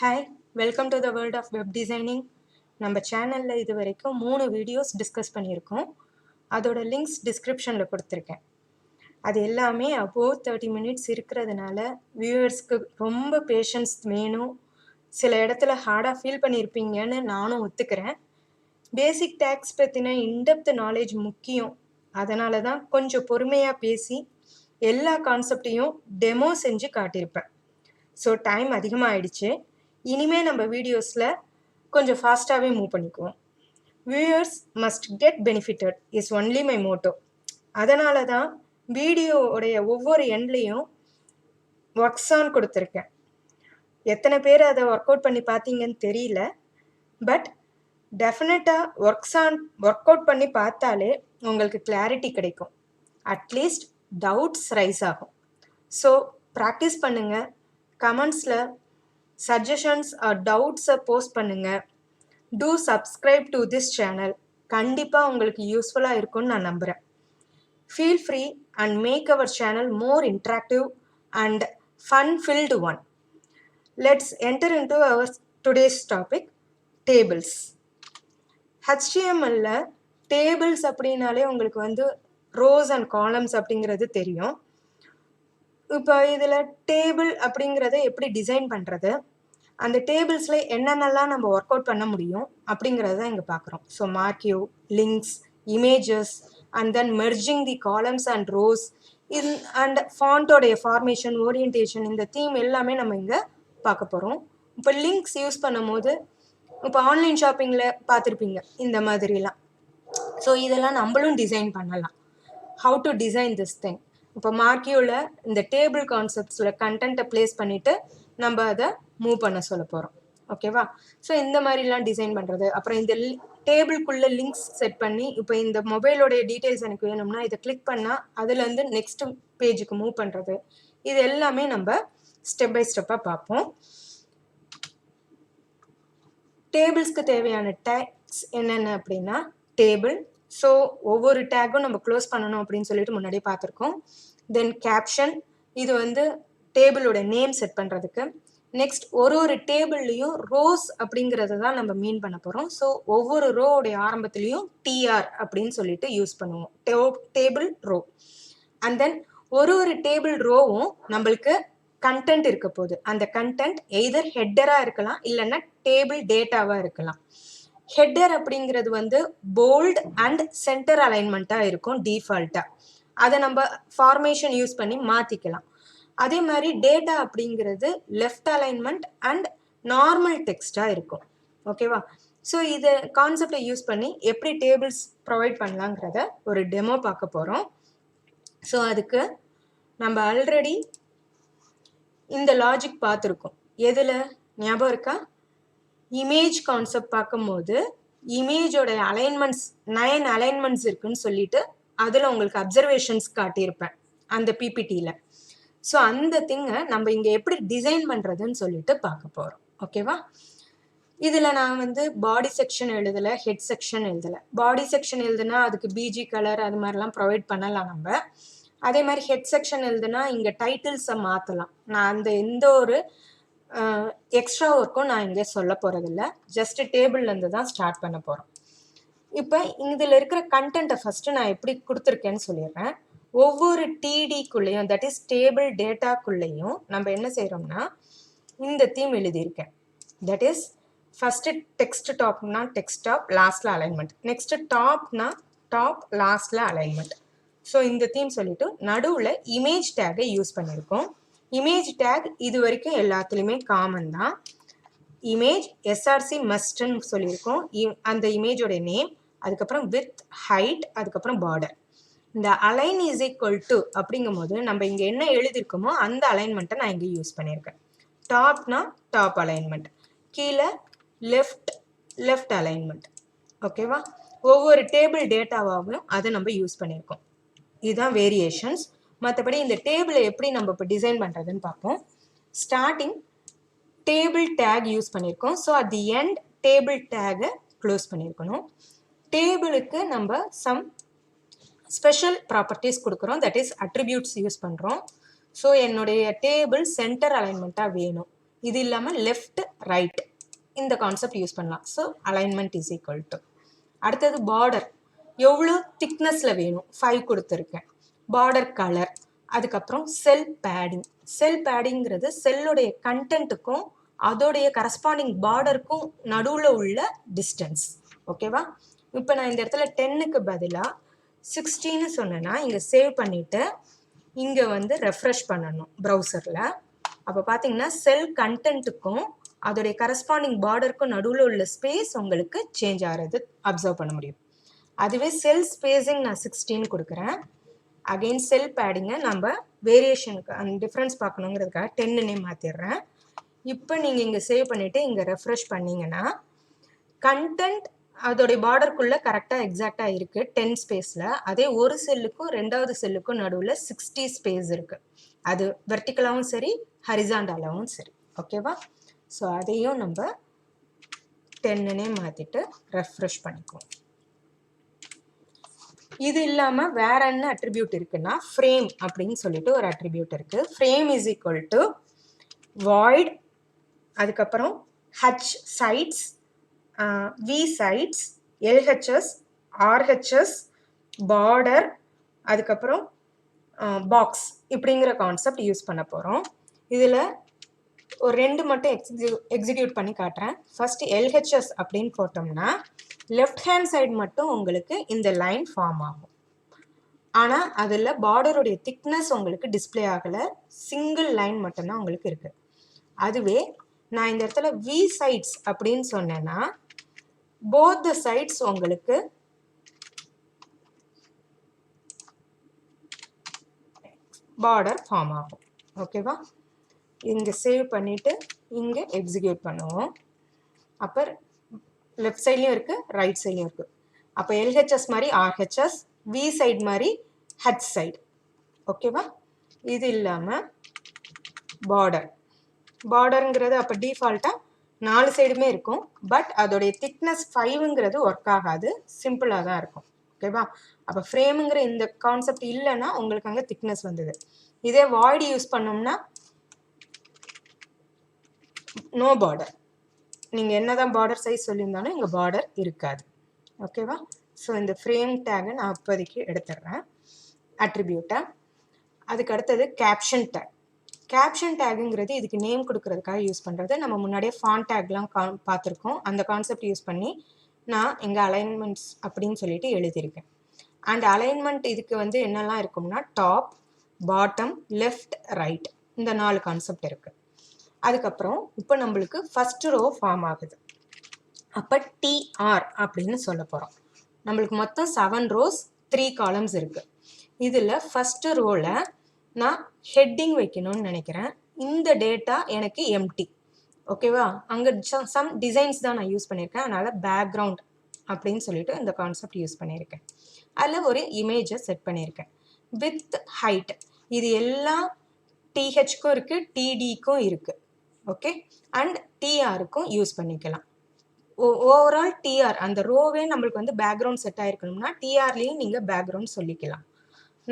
Hi, welcome to the world of web designing. நம்ம சேனலில் இது வரைக்கும் 3 வீடியோஸ் டிஸ்கஸ் பண்ணியிருக்கோம். அதோட லிங்க்ஸ் டிஸ்கிரிப்ஷனில் கொடுத்துருக்கேன். அது எல்லாமே அபோவ் 30 மினிட்ஸ் இருக்கிறதுனால வியூவர்ஸ்க்கு ரொம்ப பேஷன்ஸ் வேணும். சில இடத்துல ஹார்டாக ஃபீல் பண்ணியிருப்பீங்கன்னு நானும் ஒத்துக்கிறேன். பேசிக் டேக்ஸ் பற்றின இன்டெப்த் நாலேஜ் முக்கியம். அதனால தான் கொஞ்சம் பொறுமையாக பேசி எல்லா கான்செப்டையும் டெமோ செஞ்சு காட்டியிருப்பேன். ஸோ டைம் அதிகமாகிடுச்சு. இனிமேல் நம்ம வீடியோஸில் கொஞ்சம் ஃபாஸ்ட்டாகவே மூவ் பண்ணிக்குவோம். Viewers must get benefitted is only my motto. அதனால தான் வீடியோவுடைய ஒவ்வொரு எண்ட்லேயும் ஒர்க்ஸ் ஆன் கொடுத்துருக்கேன். எத்தனை பேர் அதை ஒர்க் அவுட் பண்ணி பார்த்தீங்கன்னு தெரியல, பட் டெஃபினட்டாக ஒர்க் அவுட் பண்ணி பார்த்தாலே உங்களுக்கு கிளாரிட்டி கிடைக்கும். அட்லீஸ்ட் டவுட்ஸ் ரைஸ் ஆகும். ஸோ ப்ராக்டிஸ் பண்ணுங்கள். கமெண்ட்ஸில் சஜஷன்ஸ் ஆர் டவுட்ஸை போஸ்ட் பண்ணுங்கள். Do subscribe to this channel. கண்டிப்பாக உங்களுக்கு யூஸ்ஃபுல்லாக இருக்கும்னு நான் நம்புகிறேன். Feel free and make our channel more interactive and fun-filled one. Let's enter into our today's topic, tables. HTML-ல tables அப்படின்னாலே உங்களுக்கு rows and columns அப்படிங்கிறது தெரியும். இப்போ இதில் டேபிள் அப்படிங்கிறத எப்படி டிசைன் பண்ணுறது, அந்த டேபிள்ஸில் என்னென்னலாம் நம்ம ஒர்க் அவுட் பண்ண முடியும் அப்படிங்கிறத தான் இங்கே பார்க்குறோம். So marquee, links, images and then merging the columns and rows and ஃபாண்ட்டோடைய ஃபார்மேஷன், ஓரியன்டேஷன், இந்த தீம் எல்லாமே நம்ம இங்கே பார்க்க போகிறோம். இப்போ லிங்க்ஸ் யூஸ் பண்ணும் போது இப்போ ஆன்லைன் ஷாப்பிங்கில் பார்த்துருப்பீங்க இந்த மாதிரிலாம். ஸோ இதெல்லாம் நம்மளும் டிசைன் பண்ணலாம். How to design this thing. இப்போ மார்க்யூவில் இந்த டேபிள் கான்செப்ட்ஸில் கண்டென்ட்டை ப்ளேஸ் பண்ணிவிட்டு நம்ம அதை மூவ் பண்ண சொல்ல போகிறோம். ஓகேவா? ஸோ இந்த மாதிரிலாம் டிசைன் பண்ணுறது. அப்புறம் இந்த டேபிள்குள்ளே லிங்க்ஸ் செட் பண்ணி இப்போ இந்த மொபைலோடைய டீட்டெயில்ஸ் எனக்கு வேணும்னா இதை கிளிக் பண்ணால் அதுலேருந்து நெக்ஸ்ட் பேஜுக்கு மூவ் பண்ணுறது. இது எல்லாமே நம்ம ஸ்டெப் பை ஸ்டெப்பாக பார்ப்போம். டேபிள்ஸ்க்கு தேவையான டேக்ஸ் என்னென்ன அப்படின்னா டேபிள். ஸோ ஒவ்வொரு டேக்கும் நம்ம க்ளோஸ் பண்ணணும் அப்படின்னு சொல்லிட்டு முன்னாடியே பார்த்துருக்கோம். தென் கேப்ஷன், இது டேபிளோட நேம் செட் பண்ணுறதுக்கு. நெக்ஸ்ட் ஒரு டேபிள்லையும் ரோஸ் அப்படிங்கிறத தான் நம்ம மீன் பண்ண போகிறோம். ஸோ ஒவ்வொரு ரோவுடைய ஆரம்பத்துலேயும் டிஆர் அப்படின்னு சொல்லிட்டு யூஸ் பண்ணுவோம், டேபிள் ரோ. அண்ட் தென் ஒரு டேபிள் ரோவும் நம்மளுக்கு கண்டென்ட் இருக்க போகுது. அந்த கண்டென்ட் எய்தர் ஹெட்டராக இருக்கலாம் இல்லைன்னா டேபிள் டேட்டாவாக இருக்கலாம். ஹெட்டர் அப்படிங்கிறது போல்ட் அண்ட் சென்டர் அலைன்மெண்ட்டாக இருக்கும் டிஃபால்ட்டாக. அதை நம்ம ஃபார்மேஷன் யூஸ் பண்ணி மாற்றிக்கலாம். அதே மாதிரி டேட்டா அப்படிங்கிறது லெஃப்ட் அலைன்மெண்ட் அண்ட் நார்மல் டெக்ஸ்டாக இருக்கும். ஓகேவா? ஸோ இது கான்செப்டை யூஸ் பண்ணி எப்படி டேபிள்ஸ் ப்ரொவைட் பண்ணலாங்கிறத ஒரு டெமோ பார்க்க போகிறோம். ஸோ அதுக்கு நம்ம ஆல்ரெடி இந்த லாஜிக் பார்த்துருக்கோம். எதில் ஞாபகம் இருக்கா? இமேஜ் கான்செப்ட் பார்க்கும்போது இமேஜோட அலைன்மெண்ட்ஸ் 9 அலைன்மெண்ட்ஸ் இருக்குன்னு சொல்லிட்டு அதில் உங்களுக்கு அப்சர்வேஷன்ஸ் காட்டியிருப்பேன் அந்த பிபிடியில். ஸோ அந்த திங்கை நம்ம இங்கே எப்படி டிசைன் பண்ணுறதுன்னு சொல்லிட்டு பார்க்க போகிறோம். ஓகேவா? இதில் நான் பாடி செக்ஷன் எழுதலை, ஹெட் செக்ஷன் எழுதலை. பாடி செக்ஷன் எழுதுனா அதுக்கு பிஜி கலர் அது மாதிரிலாம் ப்ரொவைட் பண்ணலாம் நம்ம. அதே மாதிரி ஹெட் செக்ஷன் எழுதுனா இங்கே டைட்டில்ஸை மாற்றலாம். நான் அந்த எந்த ஒரு எக்ஸ்ட்ரா ஒர்க்கும் நான் இங்கே சொல்ல போகிறதில்ல. ஜஸ்ட் டேபிள்லேருந்து தான் ஸ்டார்ட் பண்ண போகிறோம். இப்போ இதில் இருக்கிற கண்டென்ட்டை ஃபஸ்ட்டு நான் எப்படி கொடுத்துருக்கேன்னு சொல்லிடுறேன். ஒவ்வொரு டிடிக்குள்ளேயும், தட் இஸ் டேபிள் டேட்டாக்குள்ளேயும் நம்ம என்ன செய்கிறோம்னா இந்த தீம் எழுதியிருக்கேன். தட் இஸ் ஃபஸ்ட்டு டெக்ஸ்ட் டாப்னா டெக்ஸ்ட் டாப், லாஸ்ட்டில் அலைன்மெண்ட். நெக்ஸ்ட்டு டாப்னா டாப், லாஸ்ட்டில் அலைன்மெண்ட். ஸோ இந்த தீம் சொல்லிவிட்டு நடுவில் இமேஜ் டேக்கை யூஸ் பண்ணியிருக்கோம். இமேஜ் டேக் இது வரைக்கும் எல்லாத்துலேயுமே காமன் தான். இமேஜ் எஸ்ஆர்சி மஸ்ட்ன்னு சொல்லியிருக்கோம். அந்த இமேஜோட நேம், அதுக்கப்புறம் வித், ஹைட், அதுக்கப்புறம் பார்டர். இந்த அலைன் இஸ் ஈக்குவல் டு அப்படிங்கும் போது நம்ம இங்கே என்ன எழுதியிருக்கோமோ அந்த அலைன்மெண்ட்டை நான் இங்கே யூஸ் பண்ணியிருக்கேன். டாப்னா டாப் அலைன்மெண்ட், கீழே லெஃப்ட் அலைன்மெண்ட். ஓகேவா? ஒவ்வொரு டேபிள் டேட்டாவாகவும் அதை நம்ம யூஸ் பண்ணியிருக்கோம். இதுதான் வேரியேஷன்ஸ். மற்றபடி இந்த டேபிளை எப்படி நம்ம இப்போ டிசைன் பண்ணுறதுன்னு பார்ப்போம். ஸ்டார்டிங் டேபிள் டேக் யூஸ் பண்ணியிருக்கோம். So at the end table டேகை க்ளோஸ் பண்ணியிருக்கணும். டேபிளுக்கு நம்ம சம் ஸ்பெஷல் ப்ராப்பர்ட்டிஸ் கொடுக்குறோம், தட் இஸ் அட்ரிபியூட்ஸ் யூஸ் பண்ணுறோம். ஸோ என்னுடைய டேபிள் சென்டர் அலைன்மெண்ட்டாக வேணும். இது இல்லாமல் லெஃப்ட் ரைட் இந்த கான்செப்ட் யூஸ் பண்ணலாம். So alignment is equal to. அடுத்தது பார்டர் எவ்வளோ திக்னஸில் வேணும் 5 கொடுத்துருக்கேன். பார்டர் கலர், அதுக்கப்புறம் செல் பேடிங். செல் பேடிங்கிறது செல்லுடைய கண்டென்ட்டுக்கும் அதோடைய கரஸ்பாண்டிங் பார்டருக்கும் நடுவில் உள்ள டிஸ்டன்ஸ். ஓகேவா? இப்போ நான் இந்த இடத்துல 10க்கு பதிலாக 16 சொன்னேன்னா இங்கே சேவ் பண்ணிவிட்டு இங்கே வந்து ரெஃப்ரெஷ் பண்ணணும் ப்ரௌசரில். அப்போ பார்த்தீங்கன்னா செல் கண்டென்ட்டுக்கும் அதோடைய கரஸ்பாண்டிங் பார்டருக்கும் நடுவில் உள்ள ஸ்பேஸ் உங்களுக்கு சேஞ்ச் ஆகிறது அப்சர்வ் பண்ண முடியும். அதுவே செல் ஸ்பேஸிங் நான் 16 கொடுக்குறேன். அகெயின் செல் பேடிங்கை நம்ம வேரியேஷனுக்கு அந்த டிஃப்ரென்ஸ் பார்க்கணுங்கிறதுக்காக 10னே மாற்றிடுறேன். இப்போ நீங்கள் இங்கே சேவ் பண்ணிவிட்டு இங்கே ரெஃப்ரெஷ் பண்ணிங்கன்னா கண்டென்ட் அதோடைய பார்டருக்குள்ளே கரெக்டாக எக்ஸாக்டாக இருக்குது 10 ஸ்பேஸில். அதே ஒரு செல்லுக்கும் ரெண்டாவது செல்லுக்கும் நடுவில் 60 ஸ்பேஸ் இருக்குது. அது வெர்டிக்கலாகவும் சரி ஹரிசாண்டலாகவும் சரி. ஓகேவா? ஸோ அதையும் நம்ம 10னே மாற்றிட்டு ரெஃப்ரெஷ் பண்ணிக்குவோம். இது இல்லாமல் வேற என்ன அட்ரிபியூட் இருக்குன்னா ஃப்ரேம் அப்படின்னு சொல்லிட்டு ஒரு அட்ரிபியூட் இருக்குது. Frame is equal to void, அதுக்கப்புறம் H sides, V sides, LHS, RHS, border, அதுக்கப்புறம் பாக்ஸ் இப்படிங்கிற கான்செப்ட் யூஸ் பண்ண போகிறோம். இதில் ஒரு 2 மட்டும் எக்ஸிக்யூட் பண்ணி காட்டுறேன். ஃபர்ஸ்ட் எல்ஹெச்எஸ் அப்படின்னு போட்டோம்னா லெஃப்ட் ஹேண்ட் சைடு மட்டும் உங்களுக்கு இந்த லைன் ஃபார்ம் ஆகும். ஆனால் அதில் பார்டருடைய திக்னஸ் உங்களுக்கு டிஸ்பிளே ஆகலை, சிங்கிள் லைன் மட்டும்தான் உங்களுக்கு இருக்குது. அதுவே நான் இந்த இடத்துல வி சைட்ஸ் அப்படின்னு சொன்னேன்னா போத் த சைட்ஸ் உங்களுக்கு பார்டர் ஃபார்ம் ஆகும். ஓகேவா? இங்கே சேவ் பண்ணிவிட்டு இங்கே எக்ஸிக்யூட் பண்ணுவோம். அப்போ லெஃப்ட் சைட்லேயும் இருக்குது ரைட் சைட்லேயும் இருக்குது. அப்போ எல்ஹெச்எஸ் மாதிரி ஆர்ஹெச்எஸ், வி சைடு மாதிரி ஹெச் சைடு. ஓகேவா? இது இல்லாமல் பார்டருங்கிறது அப்போ டிஃபால்ட்டாக 4 சைடுமே இருக்கும். பட் அதோடைய திக்னஸ் 5ங்கிறது ஒர்க் ஆகாது, சிம்பிளாக தான் இருக்கும். ஓகேவா? அப்போ ஃப்ரேமுங்கிற இந்த கான்செப்ட் இல்லைன்னா உங்களுக்கு அங்கே திக்னஸ் வந்தது. இதே வாய்டு யூஸ் பண்ணோம்னா நோ பார்டர். நீங்கள் என்ன தான் பார்டர் சைஸ் சொல்லியிருந்தாலும் இங்கே பார்டர் இருக்காது. ஓகேவா? ஸோ இந்த ஃப்ரேம் டேகை நான் அப்போதைக்கு எடுத்துடுறேன் அட்ரிபியூட்டை. அதுக்கு அடுத்தது கேப்ஷன் டேக். கேப்ஷன் டேகுங்கிறது இதுக்கு நேம் கொடுக்கறதுக்காக யூஸ் பண்ணுறது. நம்ம முன்னாடியே ஃபாண்ட் டேக்லாம் பார்த்துருக்கோம். அந்த கான்செப்ட் யூஸ் பண்ணி நான் இங்கே அலைன்மெண்ட்ஸ் அப்படின்னு சொல்லிட்டு எழுதியிருக்கேன். அண்ட் அலைன்மெண்ட் இதுக்கு வந்து என்னெல்லாம் இருக்கும்னா டாப், பாட்டம், லெஃப்ட், ரைட் இந்த 4 கான்செப்ட் இருக்குது. அதுக்கப்புறம் இப்போ நம்மளுக்கு ஃபர்ஸ்ட் ரோ ஃபார்ம் ஆகுது. அப்போ டிஆர் அப்படின்னு சொல்ல போகிறோம். நம்மளுக்கு மொத்தம் 7 ரோஸ் 3 காலம்ஸ் இருக்குது. இதில் ஃபஸ்ட்டு ரோவில் நான் ஹெட்டிங் வைக்கணும்னு நினைக்கிறேன். இந்த டேட்டா எனக்கு எம்டி. ஓகேவா? அங்கே சம் டிசைன்ஸ் தான் நான் யூஸ் பண்ணியிருக்கேன். அதனால் பேக்ரவுண்ட் அப்படின்னு சொல்லிட்டு இந்த கான்செப்ட் யூஸ் பண்ணியிருக்கேன். அதில் ஒரு இமேஜை செட் பண்ணியிருக்கேன். வித் ஹைட் இது எல்லாம் டிஹெச்க்கும் இருக்குது, டிடிக்கும் இருக்குது. ஓகே? அண்ட் டிஆருக்கும் யூஸ் பண்ணிக்கலாம். ஓவரால் டிஆர் அந்த ரோவே நம்மளுக்கு வந்து பேக்ரவுண்ட் செட் ஆகிருக்கணும்னா டிஆர்லேயும் நீங்கள் பேக்ரவுண்ட் சொல்லிக்கலாம்.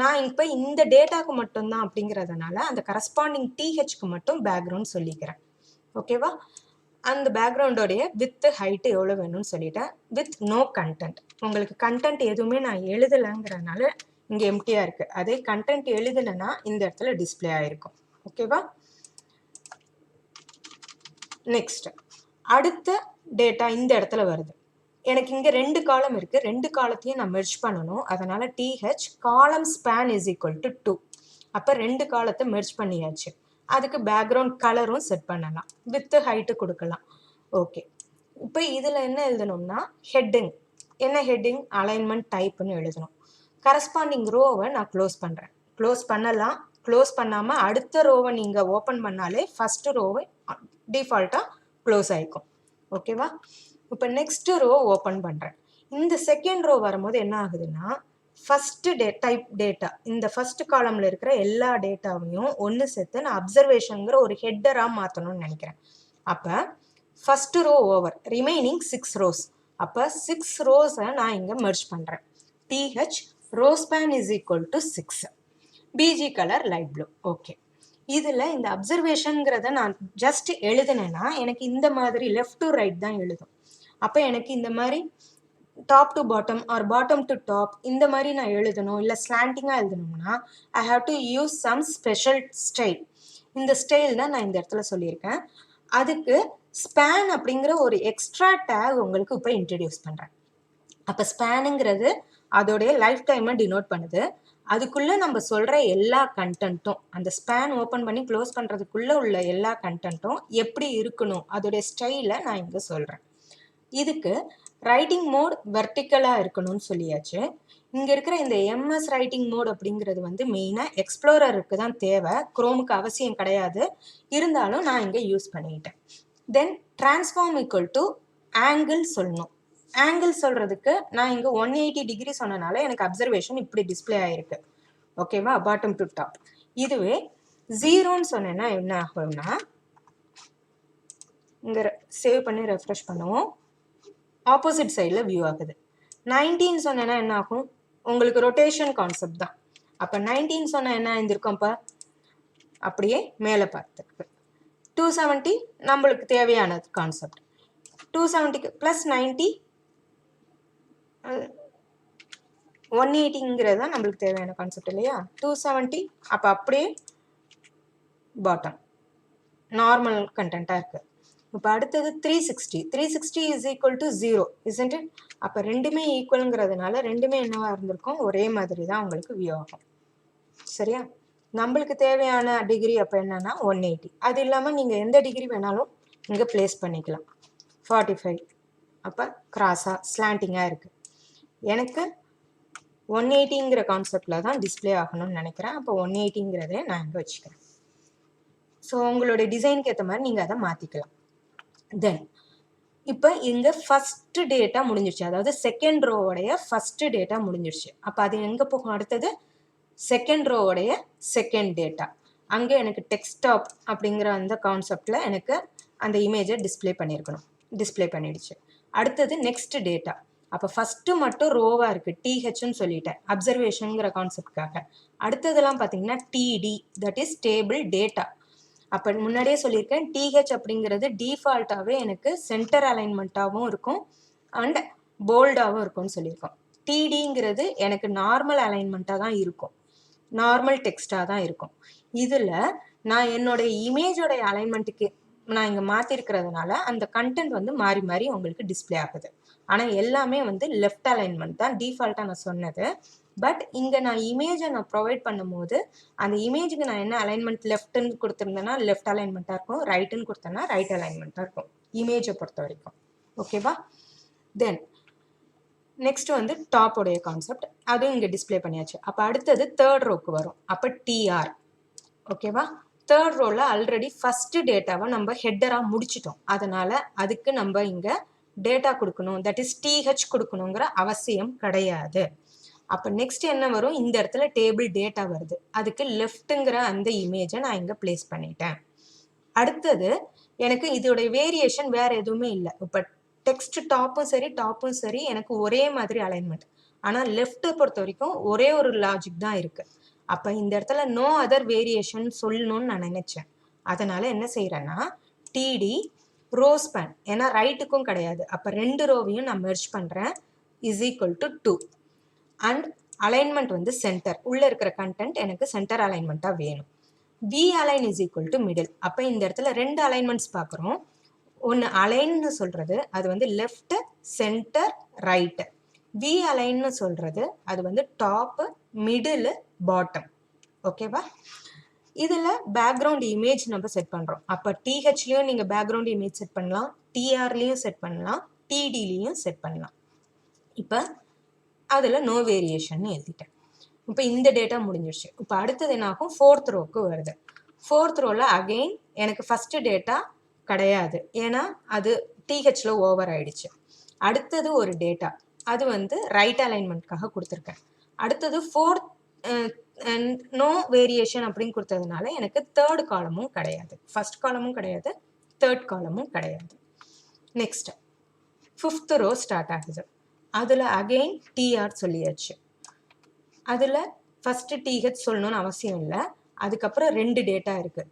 நான் இப்போ இந்த டேட்டாவுக்கு மட்டும்தான் அப்படிங்கிறதுனால அந்த கரஸ்பாண்டிங் டிஹெச்க்கு மட்டும் பேக்ரவுண்ட் சொல்லிக்கிறேன். ஓகேவா? அந்த பேக்ரவுண்டோடைய வித் ஹைட்டு எவ்வளோ வேணும்னு சொல்லிட்டேன். With no content. உங்களுக்கு கண்டென்ட் எதுவுமே நான் எழுதலைங்கிறதுனால இங்கே எம்டியாக இருக்குது. அதே கண்டென்ட் எழுதலைன்னா இந்த இடத்துல டிஸ்பிளே ஆகிருக்கும். ஓகேவா? நெக்ஸ்ட் அடுத்த டேட்டா இந்த இடத்துல வருது. எனக்கு இங்கே 2 காலம் இருக்குது. 2 காலத்தையும் நான் மெர்ஜ் பண்ணணும். அதனால் டிஹெச் காலம் ஸ்பேன் இஸ் ஈக்குவல் டு 2. அப்போ 2 காலத்தை மெர்ஜ் பண்ணியாச்சு. அதுக்கு பேக்ரவுண்ட் கலரும் செட் பண்ணலாம், வித் ஹைட்டு கொடுக்கலாம். ஓகே. இப்போ இதில் என்ன எழுதணும்னா ஹெட்டிங். என்ன ஹெட்டிங்? அலைன்மெண்ட் டைப்புன்னு எழுதணும். கரஸ்பாண்டிங் ரோவை நான் க்ளோஸ் பண்ணுறேன். க்ளோஸ் பண்ணலாம், க்ளோஸ் பண்ணாமல் அடுத்த ரோவை நீங்கள் ஓப்பன் பண்ணாலே ஃபஸ்ட்டு ரோவை டிஃபால்ட்டாக க்ளோஸ் ஆகிக்கும். ஓகேவா? இப்போ நெக்ஸ்ட் ரோ ஓப்பன் பண்ணுறேன். இந்த செகண்ட் ரோ வரும்போது என்ன ஆகுதுன்னா ஃபஸ்ட்டு டைப் டேட்டா இந்த ஃபஸ்ட் காலமில் இருக்கிற எல்லா டேட்டாவையும் ஒன்று சேர்த்து நான் அப்சர்வேஷனுங்கிற ஒரு ஹெட்டராக மாற்றணும்னு நினைக்கிறேன். அப்போ first row over, remaining 6 rows. அப்போ 6 ரோஸை நான் இங்கே மெர்ஜ் பண்ணுறேன். TH row span is equal to 6. BG colour light blue. Okay. இதில் இந்த அப்சர்வேஷனுங்கிறத நான் ஜஸ்ட் எழுதுனேன்னா எனக்கு இந்த மாதிரி லெஃப்ட் டு ரைட் தான் எழுதும். அப்போ எனக்கு இந்த மாதிரி top to bottom or bottom to top இந்த மாதிரி நான் எழுதணும், இல்லை ஸ்லாண்டிங்காக எழுதணும்னா I have to use some special style. இந்த ஸ்டைல் தான் நான் இந்த இடத்துல சொல்லியிருக்கேன். அதுக்கு ஸ்பேன் அப்படிங்கிற ஒரு எக்ஸ்ட்ரா டேக் உங்களுக்கு இப்போ இன்ட்ரடியூஸ் பண்ணுறேன். அப்போ ஸ்பேனுங்கிறது அதோடைய லைஃப் டைமை டினோட் பண்ணுது. அதுக்குள்ளே நம்ம சொல்கிற எல்லா கண்டென்ட்டும், அந்த ஸ்பேன் ஓப்பன் பண்ணி க்ளோஸ் பண்ணுறதுக்குள்ளே உள்ள எல்லா கண்டென்ட்டும் எப்படி இருக்கணும் அதோடைய ஸ்டைலை நான் இங்கே சொல்கிறேன். இதுக்கு ரைட்டிங் மோட் வெர்டிக்கலாக இருக்கணும்னு சொல்லியாச்சு. இங்கே இருக்கிற இந்த எம்எஸ் ரைட்டிங் மோட் அப்படிங்கிறது வந்து மெயினாக எக்ஸ்ப்ளோரருக்கு தான் தேவை, குரோமுக்கு அவசியம் கிடையாது. இருந்தாலும் நான் இங்கே யூஸ் பண்ணிக்கிட்டேன். தென் டிரான்ஸ்ஃபார்ம் ஈக்குவல் டு ஆங்கிள் சொல்லணும். ஆங்கிள் சொல்கிறதுக்கு நான் இங்கே 180 டிகிரி சொன்னனால எனக்கு அப்சர்வேஷன் இப்படி டிஸ்பிளே ஆகிருக்கு. ஓகேவா, பாட்டம் டு டாப். இதுவே 0ன்னு சொன்னேன்னா என்ன ஆகும்னா, இங்கே சேவ் பண்ணி ரெஃப்ரெஷ் பண்ணுவோம், ஆப்போசிட் சைடில் வியூ ஆகுது. 19 சொன்னேன்னா என்ன ஆகும், உங்களுக்கு ரொட்டேஷன் கான்செப்ட் தான். அப்போ 19 சொன்னால் என்ன இருந்திருக்கும், அப்போ அப்படியே மேலே பார்த்துருக்கு. 270 நம்மளுக்கு தேவையானது கான்செப்ட். 270 + 90 180ங்கிறது தான் நம்மளுக்கு தேவையான கான்செப்ட் இல்லையா. 270 அப்போ அப்படியே பாட்டம் நார்மல் கண்டென்ட்டாக இருக்குது. இப்போ அடுத்தது 360 is equal to 0 isn't it? அப்போ ரெண்டுமே ஈக்குவலுங்கிறதுனால ரெண்டுமே என்னவா இருந்திருக்கும், ஒரே மாதிரி தான் உங்களுக்கு வியூ ஆகும். சரியா, நம்மளுக்கு தேவையான டிகிரி அப்போ என்னன்னா 180. அது இல்லாமல் நீங்கள் எந்த டிகிரி வேணாலும் இங்கே பிளேஸ் பண்ணிக்கலாம். 45 அப்போ கிராஸாக ஸ்லாண்டிங்காக இருக்குது. எனக்கு 180ங்கிற கான்செப்டில் தான் டிஸ்பிளே ஆகணும்னு நினைக்கிறேன். அப்போ 180ங்கிறதே நான் இங்கே வச்சுக்கிறேன். ஸோ உங்களுடைய டிசைனுக்கு ஏற்ற மாதிரி நீங்கள் அதை மாற்றிக்கலாம். தென் இப்போ இங்கே ஃபஸ்ட்டு டேட்டா முடிஞ்சிருச்சு, அதாவது செகண்ட் ரோவோடைய ஃபஸ்ட்டு டேட்டா முடிஞ்சிருச்சு. அப்போ அது எங்கே போகும், அடுத்தது செகண்ட் ரோவோடைய செகண்ட் டேட்டா. அங்கே எனக்கு டெக்ஸ்டாப் அப்படிங்கிற அந்த கான்செப்டில் எனக்கு அந்த இமேஜை டிஸ்பிளே பண்ணிடுச்சு. அடுத்தது நெக்ஸ்ட் டேட்டா. அப்போ ஃபஸ்ட்டு மட்டும் ரோவாக இருக்குது, டிஹெச்னு சொல்லிட்டேன் அப்சர்வேஷனுங்கிற கான்செப்டுக்காக. அடுத்ததெல்லாம் பார்த்தீங்கன்னா TD, that is table data. அப்போ முன்னாடியே சொல்லியிருக்கேன், டிஹெச் அப்படிங்கிறது டிஃபால்ட்டாகவே எனக்கு சென்டர் அலைன்மெண்ட்டாகவும் இருக்கும் அண்ட் போல்டாகவும் இருக்கும்னு சொல்லியிருக்கோம். டிடிங்கிறது எனக்கு நார்மல் அலைன்மெண்ட்டாக தான் இருக்கும், நார்மல் டெக்ஸ்டாக தான் இருக்கும். இதில் நான் என்னுடைய இமேஜோடைய அலைன்மெண்ட்டுக்கு நான் இங்கே மாற்றிருக்கிறதுனால அந்த கண்டென்ட் வந்து மாறி மாறி உங்களுக்கு டிஸ்பிளே ஆகுது. ஆனால் எல்லாமே வந்து லெஃப்ட் அலைன்மெண்ட் தான் டிஃபால்ட்டாக நான் சொன்னது. பட் இங்கே நான் இமேஜை நான் ப்ரொவைட் பண்ணும்போது அந்த இமேஜுக்கு நான் என்ன அலைன்மெண்ட் லெஃப்ட்டுன்னு கொடுத்துருந்தேன்னா லெஃப்ட் அலைன்மெண்ட்டாக இருக்கும், ரைட்டுன்னு கொடுத்தேன்னா ரைட் அலைன்மெண்ட்டாக இருக்கும் இமேஜை பொறுத்த வரைக்கும். ஓகேவா, தென் நெக்ஸ்ட் வந்து டாப்போடைய கான்செப்ட், அதுவும் இங்கே டிஸ்பிளே பண்ணியாச்சு. அப்போ அடுத்தது தேர்ட் ரோக்கு வரும். அப்போ டிஆர். ஓகேவா, தேர்ட் ரோவில் ஆல்ரெடி ஃபஸ்ட்டு டேட்டாவை நம்ம ஹெட்டராக முடிச்சிட்டோம். அதனால் அதுக்கு நம்ம இங்கே டேட்டா கொடுக்கணும், தட் இஸ் டிஹெச் கொடுக்கணுங்கிற அவசியம் கிடையாது. அப்போ நெக்ஸ்ட் என்ன வரும், இந்த இடத்துல டேபிள் டேட்டா வருது, அதுக்கு லெஃப்ட்டுங்கிற அந்த இமேஜை நான் இங்கே பிளேஸ் பண்ணிட்டேன். அடுத்தது எனக்கு இதோடைய வேரியேஷன் வேறு எதுவுமே இல்லை. இப்போ டெக்ஸ்ட் டாப்பும் சரி எனக்கு ஒரே மாதிரி அலைன்மெண்ட். ஆனால் லெஃப்ட்டை பொறுத்த வரைக்கும் ஒரே ஒரு லாஜிக் தான் இருக்குது. அப்போ இந்த இடத்துல நோ அதர் வேரியேஷன் சொல்லணும்னு நான் நினச்சேன். அதனால் என்ன செய்கிறேன்னா டிடி ரோ ஸ்பேன், ஏன்னா ரைட்டுக்கும் கிடையாது, அப்போ ரெண்டு ரோவையும் நான் மெர்ஜ் பண்ணுறேன், is equal to 2. And alignment வந்து சென்டர், உள்ளே இருக்கிற கண்டென்ட் எனக்கு சென்டர் அலைன்மெண்ட்டாக வேணும். V align is equal to middle. அப்போ இந்த இடத்துல ரெண்டு அலைன்மெண்ட்ஸ் பார்க்குறோம். ஒன்று அலைன்னு சொல்கிறது அது வந்து லெஃப்ட்டு சென்டர் ரைட்டு. வி அலைன்னு சொல்கிறது அது வந்து டாப்பு மிடில் பாட்டம். ஓகேவா, இதில் பேக்ரவுண்ட் இமேஜ் நம்ம செட் பண்ணுறோம். அப்போ டிஹெச்லேயும் நீங்கள் பேக்ரவுண்ட் இமேஜ் செட் பண்ணலாம், டிஆர்லேயும் செட் பண்ணலாம், டிடிலையும் செட் பண்ணலாம். இப்போ அதில் நோ வேரியேஷன் எழுதிட்டேன். இப்போ இந்த டேட்டா முடிஞ்சிருச்சு. இப்போ அடுத்தது என்ன ஆகும், ஃபோர்த் ரோக்கு வருது. ஃபோர்த் ரோவில் அகெயின் எனக்கு ஃபஸ்ட்டு டேட்டா கிடையாது, ஏன்னா அது டிஹெச்சில் ஓவர் ஆயிடுச்சு. அடுத்தது ஒரு டேட்டா, அது வந்து ரைட் அலைன்மெண்ட்காக கொடுத்துருக்கேன். அடுத்தது ஃபோர்த் நோ வேரியேஷன் அப்படின்னு கொடுத்ததுனால எனக்கு தேர்ட் காலமும் கிடையாது, ஃபர்ஸ்ட் காலமும் கிடையாது, தேர்ட் காலமும் கிடையாது. நெக்ஸ்ட் ஃபிஃப்த் ரோ ஸ்டார்ட் ஆகுது. அதில் அகெயின் டிஆர் சொல்லியாச்சு. அதில் ஃபஸ்ட்டு டிஹெச் சொல்லணும்னு அவசியம் இல்லை, அதுக்கப்புறம் 2 டேட்டா இருக்குது,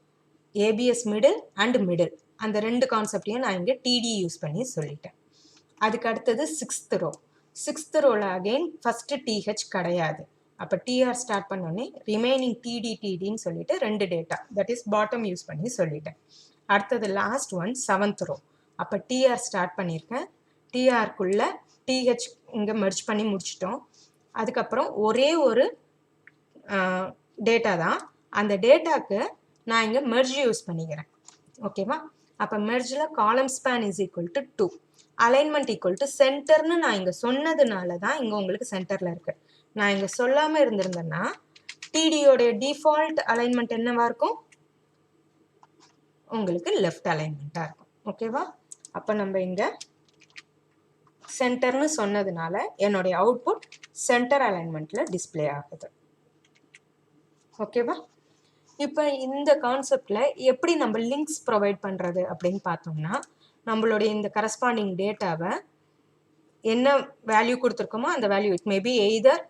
ஏபிஎஸ் மிடில் அண்ட் மிடில். அந்த 2 கான்செப்டையும் நான் இங்கே டிடி யூஸ் பண்ணி சொல்லிட்டேன். அதுக்கு அடுத்தது 6th ரோ. 6th ரோவில் அகெயின் ஃபஸ்ட்டு டிஹெச் கிடையாது. அப்போ டிஆர் ஸ்டார்ட் பண்ணோடனே ரிமைனிங் டிடின்னு சொல்லிட்டு 2 data, that is bottom use பண்ணி சொல்லிட்டேன். அடுத்தது லாஸ்ட் ஒன் 7th ரோ. அப்போ டிஆர் ஸ்டார்ட் பண்ணியிருக்கேன், டிஆருக்குள்ளே டிஹெச் இங்கே மெர்ஜ் பண்ணி முடிச்சிட்டோம். அதுக்கப்புறம் ஒரே ஒரு டேட்டா தான், அந்த டேட்டாக்கு நான் இங்கே மெர்ஜ் யூஸ் பண்ணிக்கிறேன். ஓகேவா? அப்போ மெர்ஜில் column span is equal to 2, alignment equal to சென்டர்னு நான் இங்கே சொன்னதுனால தான் இங்கே உங்களுக்கு சென்டரில் இருக்குது. நான் இங்கே சொல்லாமல் இருந்திருந்தேன்னா டிடியோடைய டிஃபால்ட் அலைன்மெண்ட் என்னவா இருக்கும்? உங்களுக்கு லெஃப்ட் அலைன்மெண்ட்டாக இருக்கும். ஓகேவா? அப்போ நம்ம இங்கே சென்டர்னு சொன்னதுனால என்னுடைய அவுட்புட் சென்டர் அலைன்மெண்ட்டில் டிஸ்பிளே ஆகுது. ஓகேவா? இப்போ இந்த கான்செப்டில் எப்படி நம்ம லிங்க்ஸ் ப்ரொவைட் பண்ணுறது அப்படின்னு பார்த்தோம்னா, நம்மளுடைய இந்த கரஸ்பாண்டிங் டேட்டாவை என்ன வேல்யூ கொடுத்துருக்கோமோ அந்த value, it maybe either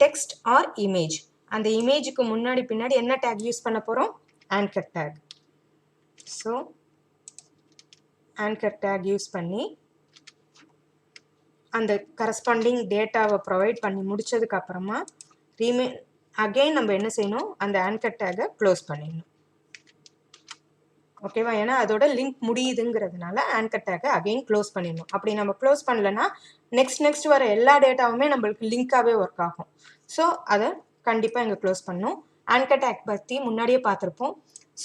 text or image. அந்த இமேஜுக்கு முன்னாடி பின்னாடி என்ன டேக் யூஸ் பண்ண போகிறோம்? Anchor tag. So anchor tag use பண்ணி அந்த கரஸ்பாண்டிங் டேட்டாவை ப்ரொவைட் பண்ணி முடிச்சதுக்கு அப்புறமா அகெயின் நம்ம என்ன செய்யணும்? அந்த ஆங்கர் டேகை க்ளோஸ் பண்ணிடணும். ஓகேவா? ஏன்னா அதோட லிங்க் முடியுதுங்கிறதுனால ஆங்கர் டேகை அகெயின் க்ளோஸ் பண்ணிடணும். அப்படி நம்ம க்ளோஸ் பண்ணலன்னா நெக்ஸ்ட் வர எல்லா டேட்டாவுமே நம்மளுக்கு லிங்காகவே ஒர்க் ஆகும். ஸோ அதை கண்டிப்பாக இங்கே க்ளோஸ் பண்ணணும். ஆங்கர் டேக் பற்றி முன்னாடியே பார்த்துருப்போம்.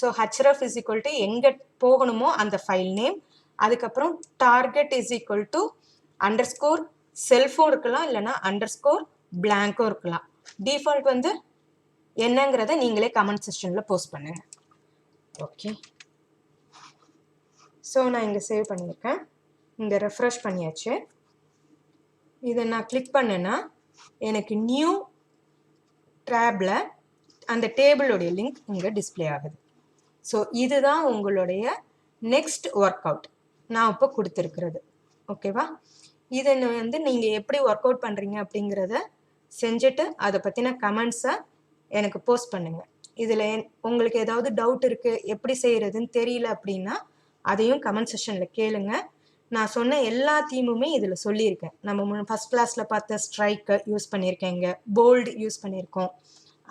So href is equal to எங்கே போகணுமோ அந்த ஃபைல் நேம், அதுக்கப்புறம் target is equal to underscore cellphone இருக்கலாம், இல்லைனா அண்டர்ஸ்கோர் பிளாங்கும் இருக்கலாம். டிஃபால்ட் வந்து என்னங்கிறத நீங்களே கமெண்ட் செக்ஷனில் போஸ்ட் பண்ணுங்க. ஓகே, ஸோ நான் இங்கே சேவ் பண்ணியிருக்கேன், இங்கே ரெஃப்ரெஷ் பண்ணியாச்சு. இதை நான் கிளிக் பண்ணேன்னா எனக்கு நியூ டேபில் அந்த டேபிளோடைய லிங்க் இங்கே டிஸ்பிளே ஆகுது. ஸோ இதுதான் உங்களுடைய நெக்ஸ்ட் ஒர்க் அவுட் நான் இப்போ கொடுத்துருக்கிறது. ஓகேவா? இதை வந்து நீங்கள் எப்படி ஒர்க் அவுட் பண்ணுறீங்க அப்படிங்கிறத செஞ்சுட்டு அதை பற்றின கமெண்ட்ஸை எனக்கு போஸ்ட் பண்ணுங்கள். இதில் உங்களுக்கு ஏதாவது டவுட் இருக்குது, எப்படி செய்கிறதுன்னு தெரியல அப்படின்னா அதையும் கமெண்ட் செக்ஷனில் கேளுங்க. நான் சொன்ன எல்லா தீமுமே இதில் சொல்லியிருக்கேன். நம்ம ஃபஸ்ட் கிளாஸில் பார்த்த ஸ்ட்ரைக்கை யூஸ் பண்ணியிருக்கேங்க, போல்டு யூஸ் பண்ணியிருக்கோம்.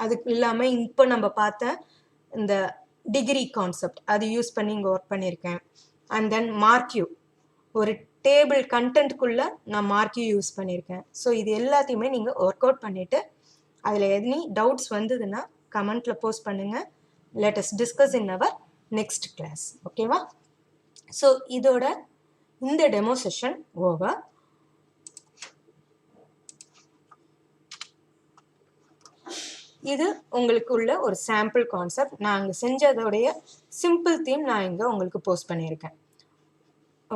அதுக்கு இல்லாமல் இப்போ நம்ம பார்த்த இந்த டிகிரி கான்செப்ட் அது யூஸ் பண்ணி இங்கே ஒர்க் பண்ணியிருக்கேன். அண்ட் தென் மார்க்யூ, ஒரு டேபிள் கண்டென்ட்குள்ளே நான் மார்க்யூ யூஸ் பண்ணியிருக்கேன். ஸோ இது எல்லாத்தையுமே நீங்கள் ஒர்க் அவுட் பண்ணிவிட்டு அதில் எனி டவுட்ஸ் வந்ததுன்னா கமெண்ட்டில் போஸ்ட் பண்ணுங்கள். Let us discuss in our next class. ஓகேவா? ஸோ இதோட இந்த டெமோ செஷன் ஓவர். இது உங்களுக்கு உள்ள ஒரு சாம்பிள் கான்செப்ட். நான் இங்கே செஞ்சதோடைய சிம்பிள் தீம் நான் இங்கே உங்களுக்கு போஸ்ட் பண்ணியிருக்கேன்.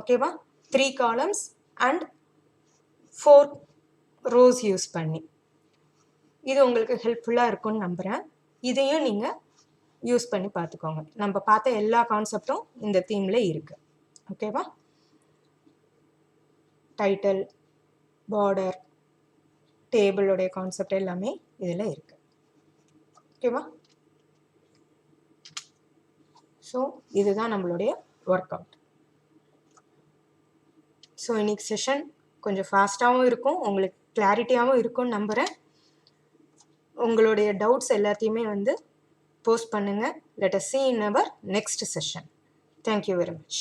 ஓகேவா? 3 columns அண்ட் 4 rows யூஸ் பண்ணி இது உங்களுக்கு ஹெல்ப்ஃபுல்லாக இருக்கும்னு நம்புகிறேன். இதையும் நீங்கள் யூஸ் பண்ணி பார்த்துக்கோங்க. நம்ம பார்த்த எல்லா கான்செப்டும் இந்த தீமில் இருக்குது. ஓகேவா? டைட்டில், பார்டர், டேபிளோடைய கான்செப்ட் எல்லாமே இதில் இருக்குது. ஓகேவா? ஸோ இதுதான் நம்மளுடைய ஒர்க் அவுட். ஸோ இன்னைக்கு செஷன் கொஞ்சம் ஃபாஸ்ட்டாகவும் இருக்கும், உங்களுக்கு கிளாரிட்டியாகவும் இருக்கும்னு நம்புகிறேன். உங்களுடைய டவுட்ஸ் எல்லாத்தையுமே வந்து போஸ்ட் பண்ணுங்கள். Let as see in our next session. Thank you very much.